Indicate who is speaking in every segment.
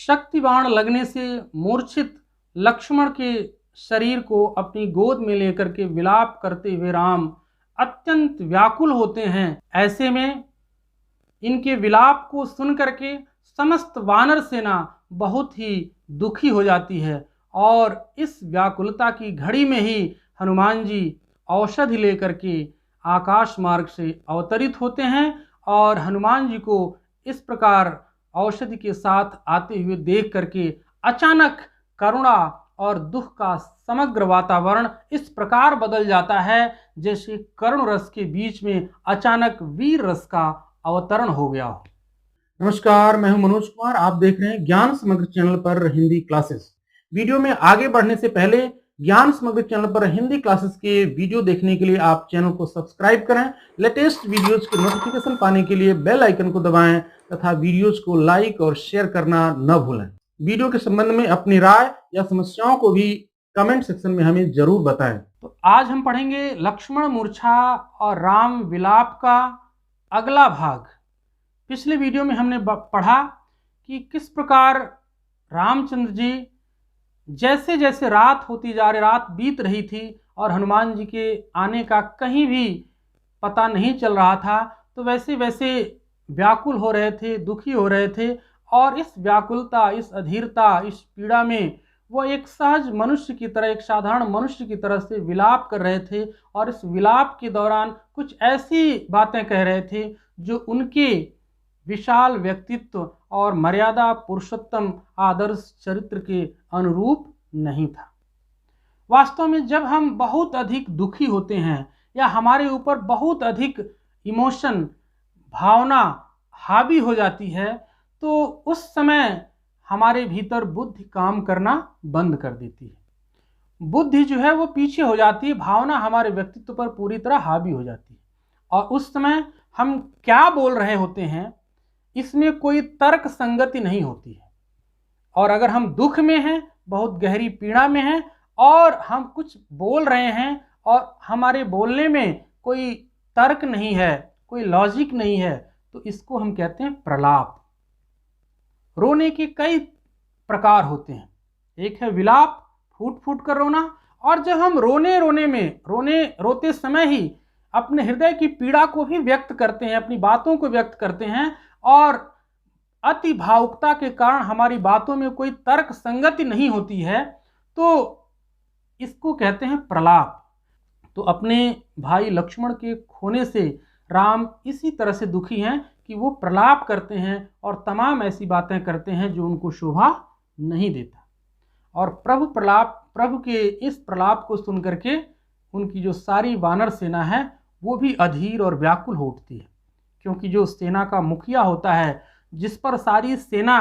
Speaker 1: शक्ति बाण लगने से मूर्छित लक्ष्मण के शरीर को अपनी गोद में लेकर के विलाप करते हुए राम अत्यंत व्याकुल होते हैं। ऐसे में इनके विलाप को सुन करके समस्त वानर सेना बहुत ही दुखी हो जाती है और इस व्याकुलता की घड़ी में ही हनुमान जी औषधि लेकर के आकाश मार्ग से अवतरित होते हैं और हनुमान जी को इस प्रकार औषधि के साथ आते हुए देख करके अचानक करुणा और दुख का समग्र वातावरण इस प्रकार बदल जाता है जैसे करुण रस के बीच में अचानक वीर रस का अवतरण हो गया हो।
Speaker 2: नमस्कार, मैं हूं मनोज कुमार। आप देख रहे हैं ज्ञान समग्र चैनल पर हिंदी क्लासेस। वीडियो में आगे बढ़ने से पहले ज्ञान समग्र चैनल पर हिंदी क्लासेस के वीडियो देखने के लिए आप चैनल को सब्सक्राइब करें। लेटेस्ट वीडियोज के नोटिफिकेशन पाने के लिए बेल आइकन को दबाएं तथा वीडियोज को लाइक और शेयर करना न भूलें। वीडियो के संबंध में अपनी राय या समस्याओं को भी कमेंट सेक्शन में हमें जरूर बताएं।
Speaker 1: तो आज हम पढ़ेंगे लक्ष्मण मूर्छा और राम विलाप का अगला भाग। पिछले वीडियो में हमने पढ़ा कि किस प्रकार रामचंद्र जी जैसे जैसे रात होती जा रही, रात बीत रही थी और हनुमान जी के आने का कहीं भी पता नहीं चल रहा था, तो वैसे वैसे व्याकुल हो रहे थे, दुखी हो रहे थे और इस व्याकुलता, इस अधीरता, इस पीड़ा में वो एक सहज मनुष्य की तरह, एक साधारण मनुष्य की तरह से विलाप कर रहे थे और इस विलाप के दौरान कुछ ऐसी बातें कह रहे थे जो उनके विशाल व्यक्तित्व और मर्यादा पुरुषोत्तम आदर्श चरित्र के अनुरूप नहीं था। वास्तव में जब हम बहुत अधिक दुखी होते हैं या हमारे ऊपर बहुत अधिक इमोशन, भावना हावी हो जाती है, तो उस समय हमारे भीतर बुद्धि काम करना बंद कर देती है। बुद्धि जो है वो पीछे हो जाती है, भावना हमारे व्यक्तित्व पर पूरी तरह हावी हो जाती है और उस समय हम क्या बोल रहे होते हैं इसमें कोई तर्क संगति नहीं होती है। और अगर हम दुख में हैं, बहुत गहरी पीड़ा में हैं और हम कुछ बोल रहे हैं और हमारे बोलने में कोई तर्क नहीं है, कोई लॉजिक नहीं है, तो इसको हम कहते हैं प्रलाप। रोने के कई प्रकार होते हैं। एक है विलाप, फूट फूट कर रोना, और जब हम रोते समय ही अपने हृदय की पीड़ा को भी व्यक्त करते हैं, अपनी बातों को व्यक्त करते हैं और अति भावुकता के कारण हमारी बातों में कोई तर्क संगति नहीं होती है, तो इसको कहते हैं प्रलाप। तो अपने भाई लक्ष्मण के खोने से राम इसी तरह से दुखी हैं कि वो प्रलाप करते हैं और तमाम ऐसी बातें करते हैं जो उनको शोभा नहीं देता। और प्रभु के इस प्रलाप को सुन करके उनकी जो सारी वानर सेना है वो भी अधीर और व्याकुल हो उठती है, क्योंकि जो सेना का मुखिया होता है, जिस पर सारी सेना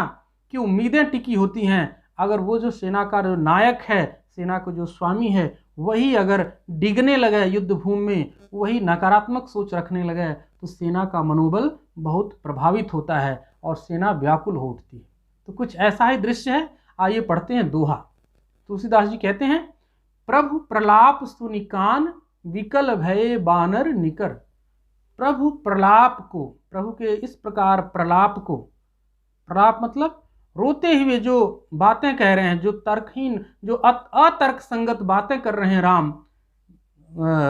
Speaker 1: की उम्मीदें टिकी होती हैं, अगर वो जो सेना का जो नायक है, सेना का जो स्वामी है, वही अगर डिगने लगे युद्ध भूमि में, वही नकारात्मक सोच रखने लगे, तो सेना का मनोबल बहुत प्रभावित होता है और सेना व्याकुल हो उठती है। तो कुछ ऐसा ही दृश्य है। आइए पढ़ते हैं दोहा। तुलसीदास जी कहते हैं, प्रभु प्रलाप सुनिकान विकल भये बानर निकर। प्रभु प्रलाप को, प्रभु के इस प्रकार प्रलाप को, प्रलाप मतलब रोते हुए जो बातें कह रहे हैं, जो तर्कहीन, जो अतर्क संगत बातें कर रहे हैं राम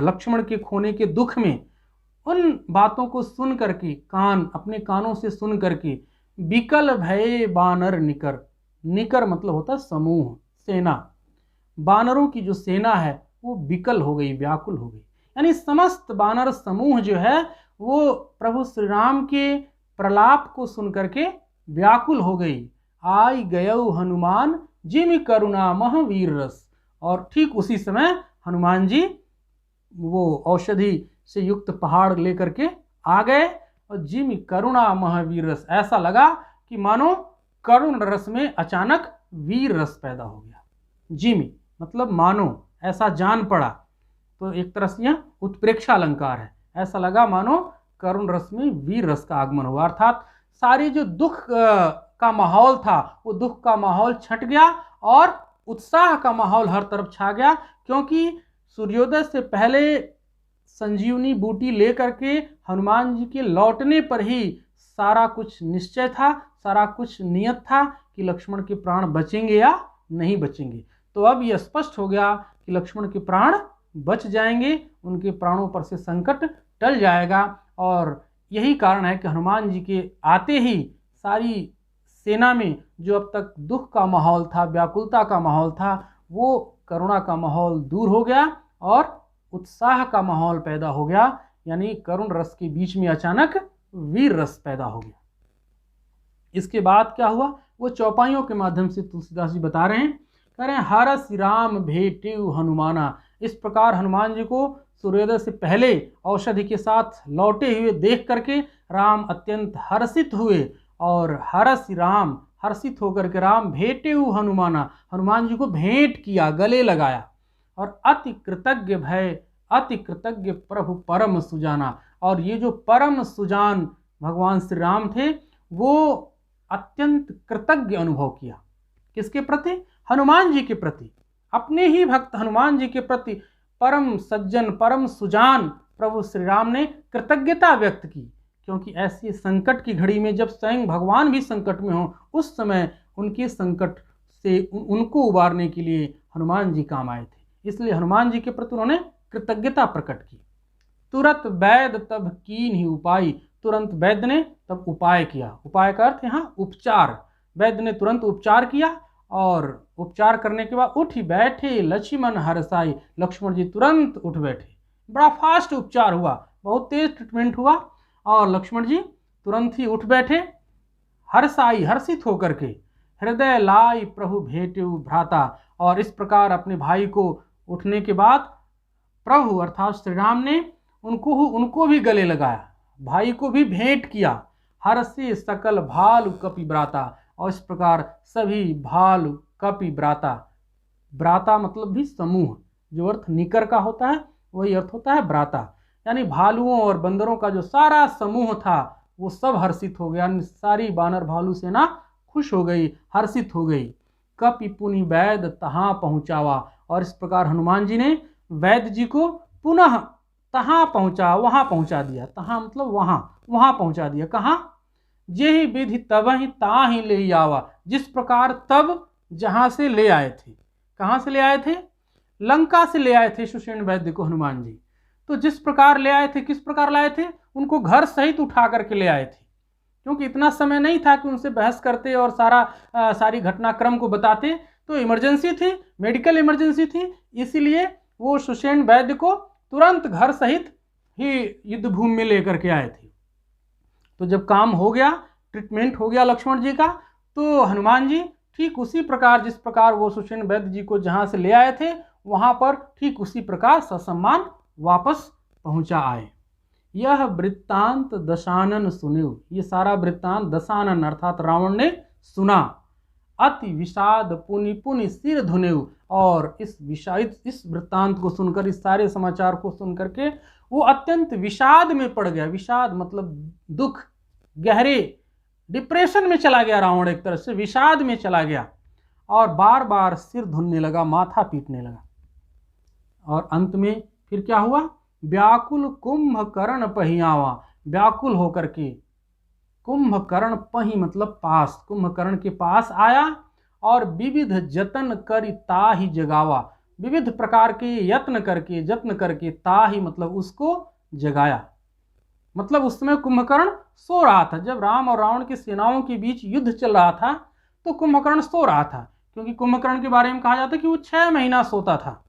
Speaker 1: लक्ष्मण के खोने के दुख में, उन बातों को सुन करके, अपने कानों से सुन करके विकल भये बानर निकर। निकर मतलब होता है समूह, सेना। बानरों की जो सेना है वो विकल हो गई, व्याकुल हो गई, यानी समस्त बानर समूह जो है वो प्रभु श्री राम के प्रलाप को सुन करके व्याकुल हो गई। आई गयौ हनुमान जिमि करुणा महावीर रस। और ठीक उसी समय हनुमान जी वो औषधि से युक्त पहाड़ लेकर के आ गए और जिमि करुणा महावीर रस, ऐसा लगा कि मानो करुण रस में अचानक वीर रस पैदा हो गया। जिमि मतलब मानो, ऐसा जान पड़ा, तो एक तरह से यह उत्प्रेक्षा अलंकार है। ऐसा लगा मानो करुण रस में वीर रस का आगमन हुआ, अर्थात सारी जो दुख का माहौल था वो दुख का माहौल छट गया और उत्साह का माहौल हर तरफ छा गया, क्योंकि सूर्योदय से पहले संजीवनी बूटी लेकर के हनुमान जी के लौटने पर ही सारा कुछ निश्चय था, सारा कुछ नियत था कि लक्ष्मण के प्राण बचेंगे या नहीं बचेंगे। तो अब यह स्पष्ट हो गया कि लक्ष्मण के प्राण बच जाएंगे, उनके प्राणों पर से संकट टल जाएगा। और यही कारण है कि हनुमान जी के आते ही सारी सेना में जो अब तक दुख का माहौल था, व्याकुलता का माहौल था, वो करुणा का माहौल दूर हो गया और उत्साह का माहौल पैदा हो गया। यानी करुण रस के बीच में अचानक वीर रस पैदा हो गया। इसके बाद क्या हुआ, वो चौपाइयों के माध्यम से तुलसीदास जी बता रहे हैं, कह रहे हैं हरस राम भेटेउ हनुमाना। इस प्रकार हनुमान जी को सूर्योदय से पहले औषधि के साथ लौटे हुए देख करके राम अत्यंत हर्षित हुए और हरस राम, हर्षित होकर के राम भेटेउ हनुमाना, हनुमान जी को भेंट किया, गले लगाया। और अति कृतज्ञ भय, अति कृतज्ञ प्रभु परम सुजाना। और ये जो परम सुजान भगवान श्री राम थे वो अत्यंत कृतज्ञ अनुभव किया। किसके प्रति? हनुमान जी के प्रति। अपने ही भक्त हनुमान जी के प्रति परम सज्जन, परम सुजान प्रभु श्री राम ने कृतज्ञता व्यक्त की। क्योंकि ऐसी संकट की घड़ी में जब स्वयं भगवान भी संकट में हो, उस समय उनके संकट से उनको उबारने के लिए हनुमान जी काम आए थे। इसलिए हनुमान जी के प्रति उन्होंने कृतज्ञता प्रकट की। तुरंत वैद्य तब कीन ही उपाय, तुरंत वैद्य ने तब उपाय किया। उपाय का अर्थ यहाँ उपचार। वैद्य ने तुरंत उपचार किया और उपचार करने के बाद उठ बैठे लक्ष्मण हरसाई, लक्ष्मण जी तुरंत उठ बैठे। बड़ा फास्ट उपचार हुआ, बहुत तेज ट्रीटमेंट हुआ और लक्ष्मण जी तुरंत ही उठ बैठे। हरसाई, हर्षित होकर के, हृदय लाई प्रभु भेटेउ भ्राता। और इस प्रकार अपने भाई को उठने के बाद प्रभु अर्थात श्री राम ने उनको भी गले लगाया, भाई को भी भेंट किया। हर्षे सकल भालु कपि ब्राता। और इस प्रकार सभी भालु कपि ब्राता, ब्राता मतलब भी समूह, जो अर्थ निकर का होता है वही अर्थ होता है ब्राता। यानी भालुओं और बंदरों का जो सारा समूह था वो सब हर्षित हो गया। सारी बानर भालू सेना खुश हो गई, हर्षित हो गई। कपि पुनि वैद्य तहाँ पहुँचावा। और इस प्रकार हनुमान जी ने वैद्य जी को पुनः तहाँ पहुँचा, वहाँ पहुँचा दिया। तहाँ मतलब वहाँ पहुँचा दिया। कहाँ? जेहि विधि तब ही ताहि ले आवा। जिस प्रकार तब जहाँ से ले आए थे। कहाँ से ले आए थे? लंका से ले आए थे सुषेण वैद्य को हनुमान जी। तो जिस प्रकार ले आए थे, किस प्रकार लाए थे? उनको घर सहित उठा करके ले आए थे। क्योंकि इतना समय नहीं था कि उनसे बहस करते और सारी घटनाक्रम को बताते। तो इमरजेंसी थी, मेडिकल इमरजेंसी थी, इसीलिए वो सुषेण वैद्य को तुरंत घर सहित ही युद्ध भूमि में लेकर के आए थे। तो जब काम हो गया, ट्रीटमेंट हो गया लक्ष्मण जी का, तो हनुमान जी ठीक उसी प्रकार जिस प्रकार वो सुषेण वैद्य जी को जहाँ से ले आए थे वहाँ पर ठीक उसी प्रकार ससम्मान वापस पहुँचा आए। यह वृत्तांत दशानन सुनेउ। ये सारा वृत्तांत दशानन अर्थात रावण ने सुना। अति विषाद पुनि पुनि सिर धुनेउ। और इस वृत्तांत को सुनकर, इस सारे समाचार को सुनकर के वो अत्यंत विषाद में पड़ गया। विषाद मतलब दुख, गहरे डिप्रेशन में चला गया रावण, एक तरह से विषाद में चला गया और बार बार सिर धुनने लगा, माथा पीटने लगा। और अंत में फिर क्या हुआ? व्याकुल कुंभकर्ण पहियावा। व्याकुल होकर के कुंभकर्ण, पही मतलब पास, कुंभकर्ण के पास आया और विविध जतन करि ताहि जगावा। विविध प्रकार के जत्न करके ताहि मतलब उसको जगाया। मतलब उस समय कुंभकर्ण सो रहा था। जब राम और रावण की सेनाओं के बीच युद्ध चल रहा था तो कुंभकर्ण सो रहा था। क्योंकि कुंभकर्ण के बारे में कहा जाता है कि वो 6 महीना सोता था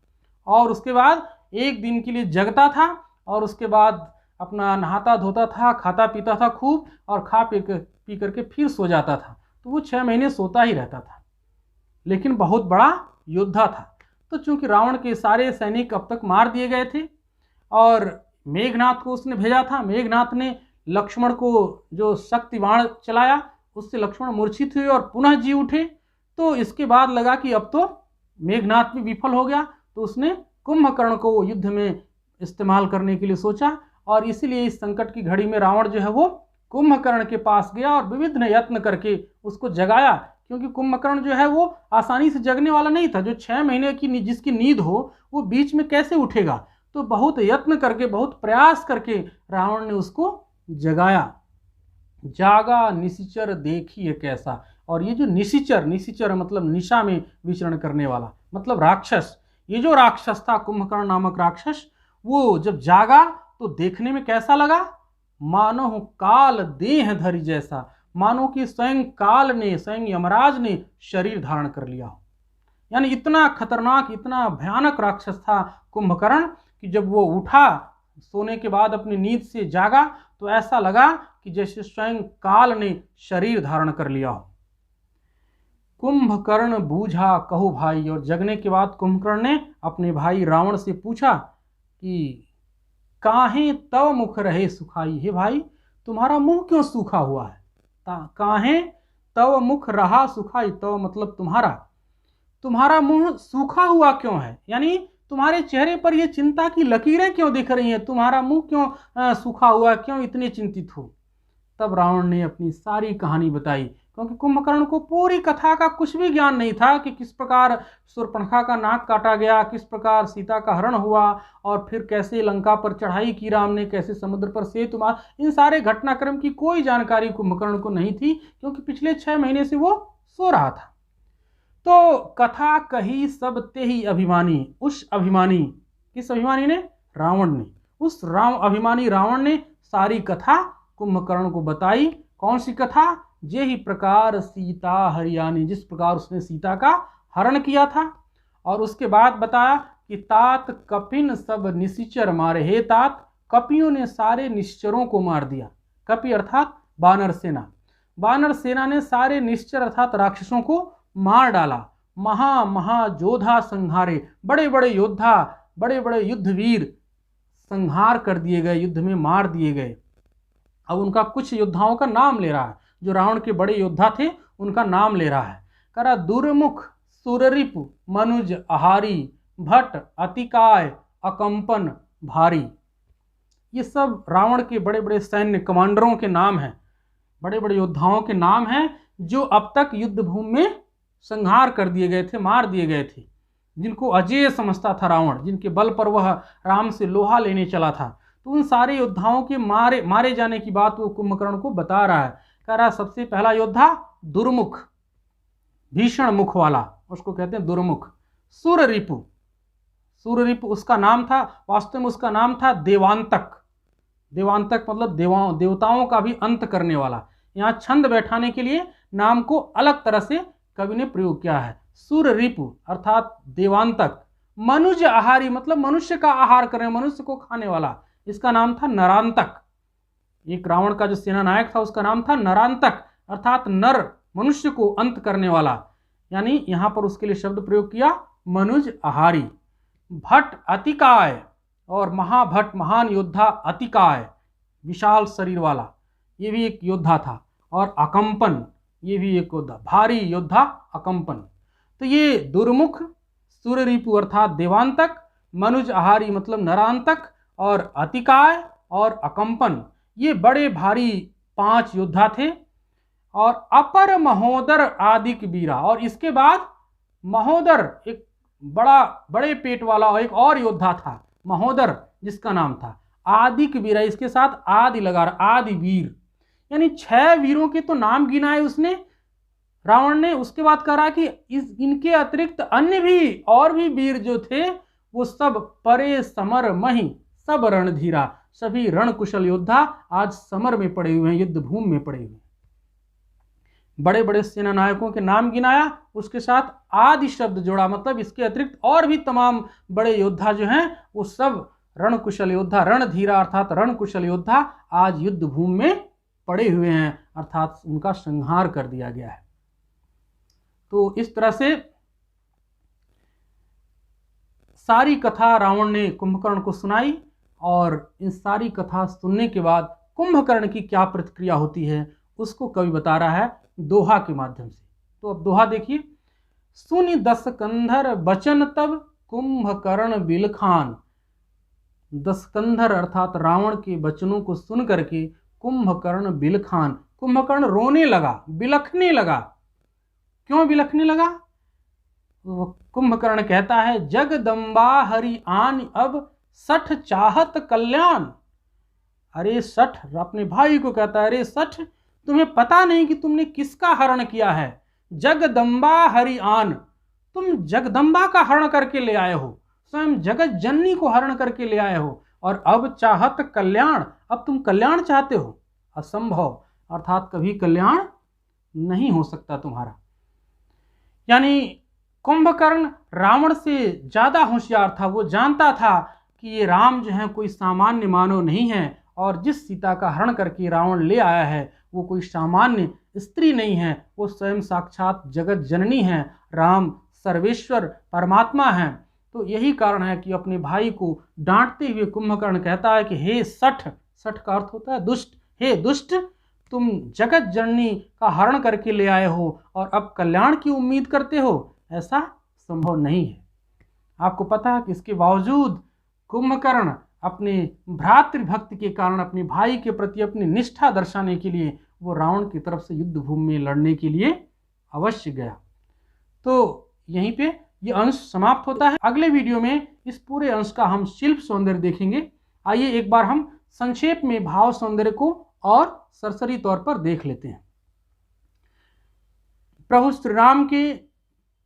Speaker 1: और उसके बाद एक दिन के लिए जगता था और उसके बाद अपना नहाता धोता था, खाता पीता था खूब और खा पी करके फिर सो जाता था। तो वो 6 महीने सोता ही रहता था, लेकिन बहुत बड़ा योद्धा था। तो चूंकि रावण के सारे सैनिक अब तक मार दिए गए थे और मेघनाथ को उसने भेजा था, मेघनाथ ने लक्ष्मण को जो शक्ति बाण चलाया उससे लक्ष्मण मूर्छित हुए और पुनः जी उठे। तो इसके बाद लगा कि अब तो मेघनाथ भी विफल हो गया, तो उसने कुंभकर्ण को युद्ध में इस्तेमाल करने के लिए सोचा और इसीलिए इस संकट की घड़ी में रावण जो है वो कुंभकर्ण के पास गया और विविध यत्न करके उसको जगाया। क्योंकि कुंभकर्ण जो है वो आसानी से जगने वाला नहीं था। जो 6 महीने की जिसकी नींद हो वो बीच में कैसे उठेगा? तो बहुत यत्न करके, बहुत प्रयास करके रावण ने उसको जगाया। जागा निशिचर देखिए कैसा। और ये जो निशिचर, निशिचर मतलब निशा में विचरण करने वाला, मतलब राक्षस, ये जो राक्षस था कुंभकर्ण नामक राक्षस, वो जब जागा तो देखने में कैसा लगा, मानो काल देह धरी जैसा, मानो कि स्वयं काल ने, स्वयं यमराज ने शरीर धारण कर लिया हो। यानी इतना खतरनाक, इतना भयानक राक्षस था कुंभकर्ण कि जब वो उठा सोने के बाद, अपनी नींद से जागा, तो ऐसा लगा कि जैसे स्वयं काल ने शरीर धारण कर लिया हो। कुंभकर्ण बूझा कहो भाई, और जगने के बाद कुंभकर्ण ने अपने भाई रावण से पूछा कि काहे तव मुख रहे सुखाई, हे भाई तुम्हारा मुंह क्यों सूखा हुआ है। काहे तव मुख रहा सुखाई, तव मतलब तुम्हारा मुंह सूखा हुआ क्यों है, यानी तुम्हारे चेहरे पर ये चिंता की लकीरें क्यों दिख रही हैं, तुम्हारा मुंह क्यों सूखा हुआ, क्यों इतने चिंतित हो। तब रावण ने अपनी सारी कहानी बताई, क्योंकि कुंभकर्ण को पूरी कथा का कुछ भी ज्ञान नहीं था कि किस प्रकार शूर्पणखा का नाक काटा गया, किस प्रकार सीता का हरण हुआ, और फिर कैसे लंका पर चढ़ाई की राम ने, कैसे समुद्र पर सेतु मारा। इन सारे घटनाक्रम की कोई जानकारी कुंभकर्ण को नहीं थी, क्योंकि पिछले 6 महीने से वो सो रहा था। तो कथा कही सब ते ही अभिमानी, उस अभिमानी, किस अभिमानी ने, रावण ने, उस अभिमानी रावण ने सारी कथा कुंभकर्ण को बताई। कौन सी कथा, जे ही प्रकार सीता हरियाणी, जिस प्रकार उसने सीता का हरण किया था। और उसके बाद बताया कि तात कपिन सब निशिचर मारे, हे तात कपियों ने सारे निश्चरों को मार दिया। कपि अर्थात वानर सेना, वानर सेना ने सारे निश्चर अर्थात राक्षसों को मार डाला। महायोद्धा संहारे, बड़े बड़े योद्धा, बड़े बड़े युद्धवीर संहार कर दिए गए, युद्ध में मार दिए गए। अब उनका कुछ योद्धाओं का नाम ले रहा है, जो रावण के बड़े योद्धा थे उनका नाम ले रहा है। करा दुर्मुख सुररिपु मनुज आहारी भट्ट अतिकाय अकंपन भारी। ये सब रावण के बड़े बड़े सैन्य कमांडरों के नाम हैं, बड़े बड़े योद्धाओं के नाम हैं, जो अब तक युद्ध भूमि में संहार कर दिए गए थे, मार दिए गए थे, जिनको अजेय समझता था रावण, जिनके बल पर वह राम से लोहा लेने चला था। तो उन सारे योद्धाओं के मारे जाने की बात वो कुंभकर्ण को बता रहा है। कह रहा सबसे पहला योद्धा दुर्मुख, भीषण मुख वाला, उसको कहते हैं दुर्मुख। सुररिपु, सुररिपु उसका नाम था, वास्तव में उसका नाम था देवांतक। देवांतक मतलब देवताओं का भी अंत करने वाला। यहाँ छंद बैठाने के लिए नाम को अलग तरह से कवि ने प्रयोग किया है। सुररिपु अर्थात देवांतक। मनुज आहारी मतलब मनुष्य का आहार करने, मनुष्य को खाने वाला, इसका नाम था नरांतक। एक रावण का जो सेना नायक था उसका नाम था नरांतक, अर्थात नर, मनुष्य को अंत करने वाला। यानी यहां पर उसके लिए शब्द प्रयोग किया मनुज आहारी। भट्ट अतिकाय, और महाभट्ट महान योद्धा अतिकाय, विशाल शरीर वाला, ये भी एक योद्धा था। और अकंपन, ये भी एक योद्धा, भारी योद्धा अकंपन। तो ये दुर्मुख, सुररिपु अर्थात देवांतक, मनुज आहारी मतलब नरांतक, और अतिकाय और अकंपन, ये बड़े भारी 5 योद्धा थे। और अपर महोदर आदिक वीरा, और इसके बाद महोदर एक बड़े पेट वाला एक और योद्धा था महोदर, जिसका नाम था आदिक वीरा, इसके साथ आदि लगा, आदि वीर, यानी 6 वीरों के तो नाम गिनाए उसने रावण ने। उसके बाद कह रहा कि इनके अतिरिक्त अन्य भी और भी वीर जो थे वो सब परे समर मही सब रणधीरा, सभी रणकुशल योद्धा आज समर में पड़े हुए हैं, युद्ध भूमि में पड़े हुए हैं। बड़े बड़े सेना नायकों के नाम गिनाया, उसके साथ आदि शब्द जोड़ा, मतलब इसके अतिरिक्त और भी तमाम बड़े योद्धा जो हैं वो सब रणकुशल योद्धा, रणधीरा अर्थात रणकुशल योद्धा आज युद्ध भूमि में पड़े हुए हैं, अर्थात उनका संहार कर दिया गया है। तो इस तरह से सारी कथा रावण ने कुंभकर्ण को सुनाई, और इन सारी कथा सुनने के बाद कुंभकर्ण की क्या प्रतिक्रिया होती है उसको कवि बता रहा है दोहा के माध्यम से। तो अब दोहा देखिए। सुनि 10 कंधर बचन तब कुंभकर्ण बिलखान। 10 कंधर अर्थात रावण के वचनों को सुन करके कुंभकर्ण बिलखान, कुंभकर्ण रोने लगा, बिलखने लगा। क्यों बिलखने लगा? कुंभकर्ण कहता है जगदम्बा हरि आन अब 60 चाहत कल्याण। अरे 60, अपने भाई को कहता है अरे 60 तुम्हें पता नहीं कि तुमने किसका हरण किया है। जगदम्बा हरि आन, तुम जगदम्बा का हरण करके ले आए हो, स्वयं जगत जननी को हरण करके ले आए हो, और अब चाहत कल्याण, अब तुम कल्याण चाहते हो। असंभव, अर्थात कभी कल्याण नहीं हो सकता तुम्हारा। यानी कुंभकर्ण रावण से ज्यादा होशियार था। वो जानता था कि ये राम जो है कोई सामान्य मानव नहीं है, और जिस सीता का हरण करके रावण ले आया है वो कोई सामान्य स्त्री नहीं है, वो स्वयं साक्षात जगत जननी है, राम सर्वेश्वर परमात्मा है। तो यही कारण है कि अपने भाई को डांटते हुए कुंभकर्ण कहता है कि हे सठ, सठ का अर्थ होता है दुष्ट, हे दुष्ट, तुम जगत जननी का हरण करके ले आए हो और अब कल्याण की उम्मीद करते हो, ऐसा संभव नहीं है। आपको पता है कि इसके बावजूद कुंभकर्ण अपने भ्रातृभक्ति के कारण, अपने भाई के प्रति अपनी निष्ठा दर्शाने के लिए वो रावण की तरफ से युद्ध भूमि में लड़ने के लिए अवश्य गया। तो यहीं पे ये अंश समाप्त होता है। अगले वीडियो में इस पूरे अंश का हम शिल्प सौंदर्य देखेंगे। आइए एक बार हम संक्षेप में भाव सौंदर्य को और सरसरी तौर पर देख लेते हैं। प्रभु श्री राम के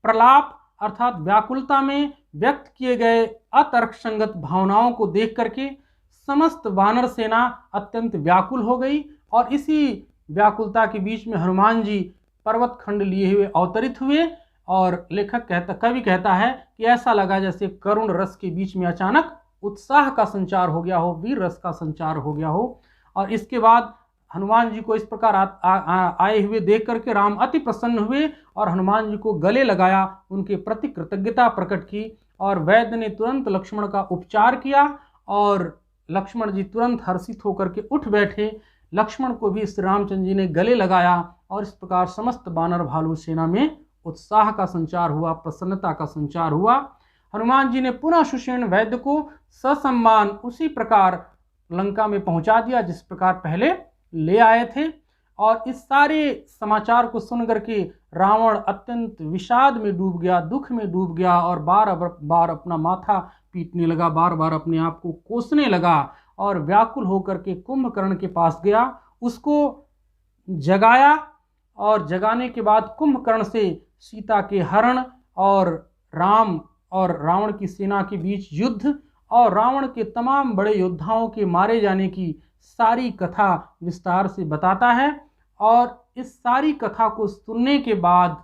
Speaker 1: प्रलाप अर्थात व्याकुलता में व्यक्त किए गए अतर्कसंगत भावनाओं को देख करके समस्त वानर सेना अत्यंत व्याकुल हो गई, और इसी व्याकुलता के बीच में हनुमान जी पर्वत खंड लिए हुए अवतरित हुए, और कवि कहता है कि ऐसा लगा जैसे करुण रस के बीच में अचानक उत्साह का संचार हो गया हो, वीर रस का संचार हो गया हो। और इसके बाद हनुमान जी को इस प्रकार आए हुए देख करके राम अति प्रसन्न हुए और हनुमान जी को गले लगाया, उनके प्रति कृतज्ञता प्रकट की, और वैद्य ने तुरंत लक्ष्मण का उपचार किया और लक्ष्मण जी तुरंत हर्षित होकर के उठ बैठे। लक्ष्मण को भी श्री रामचंद्र जी ने गले लगाया, और इस प्रकार समस्त बानर भालू सेना में उत्साह का संचार हुआ, प्रसन्नता का संचार हुआ। हनुमान जी ने पुनः सुषेण वैद्य को ससम्मान उसी प्रकार लंका में पहुंचा दिया जिस प्रकार पहले ले आए थे। और इस सारे समाचार को सुन करके रावण अत्यंत विषाद में डूब गया, दुख में डूब गया, और बार बार अपना माथा पीटने लगा, बार बार अपने आप को कोसने लगा, और व्याकुल होकर के कुंभकर्ण के पास गया, उसको जगाया, और जगाने के बाद कुंभकर्ण से सीता के हरण और राम और रावण की सेना के बीच युद्ध और रावण के तमाम बड़े योद्धाओं के मारे जाने की सारी कथा विस्तार से बताता है। और इस सारी कथा को सुनने के बाद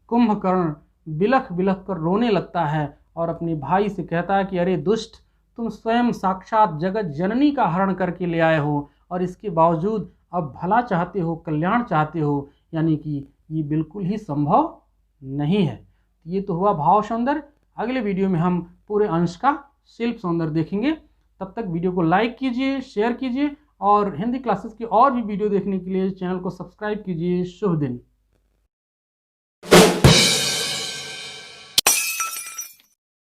Speaker 1: कुंभकर्ण बिलख बिलख कर रोने लगता है और अपने भाई से कहता है कि अरे दुष्ट, तुम स्वयं साक्षात जगत जननी का हरण करके ले आए हो, और इसके बावजूद अब भला चाहते हो, कल्याण चाहते हो, यानी कि ये बिल्कुल ही संभव नहीं है। ये तो हुआ भाव सौंदर्य। अगले वीडियो में हम पूरे अंश का शिल्प सौंदर्य देखेंगे। तब तक वीडियो को लाइक कीजिए, शेयर कीजिए, और हिंदी क्लासेस की और भी वीडियो देखने के लिए चैनल को सब्सक्राइब कीजिए। शुभ दिन।